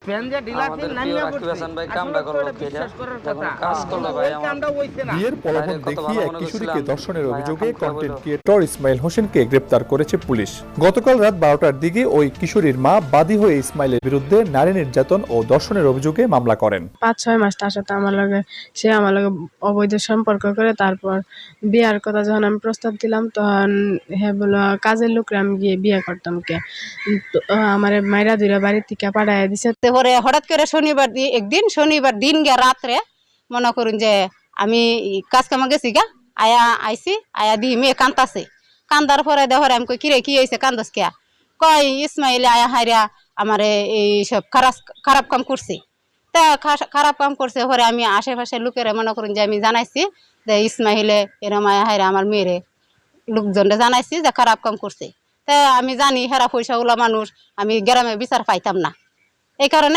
বিয়ের প্রলোভন দেখিয়ে এক কিশোরীকে ধর্ষণের অভিযোগে কন্টেন্ট ক্রিয়েটর ইসমাইল হোসেনকে গ্রেপ্তার করেছে পুলিশ। গতকাল রাত 12টার দিকে ওই কিশোরীর মা বাদী হয়ে ইসমাইলের বিরুদ্ধে নারী নির্যাতন ও ধর্ষণের অভিযোগে মামলা করেন। 5-6 মাস তার সাথে আমার লগে অবৈধ সম্পর্ক করে, তারপর বিয়ার কথা যখন আমি প্রস্তাব দিলাম তখন হ্যাঁ বলল কাজের লোকরে আমি গিয়ে বিয়ে করতাম কে, আমার মাইরা ধরে বাড়ির থেকে পাঠাইয়া দিছে। পরে হঠাৎ করে শনিবার দিন গিয়া রাত্রে মনে করুন যে আমি কাজ কামা গেছি গা, আইসি দি মেয়ে কান্দাছে। কান্দার পরে দেখরে আমি কই কিরে কি হয়েছে কান্দস কে, কয় ইসমাইল হাইরা আমার এই সব খারাপ কাম করছে। তা খারাপ কাম করছে পরে আমি আশেপাশে লোকের মনে করুন যে আমি জানাইছি যে ইসমাইলে এরম হাইরা আমার মেয়েরে লোকজনরে জানাইছি যে খারাপ কাম করছে। তা আমি জানি হেরা পয়সা ওলা মানুষ, আমি গ্রামে বিচার পাইতাম না, এই কারণে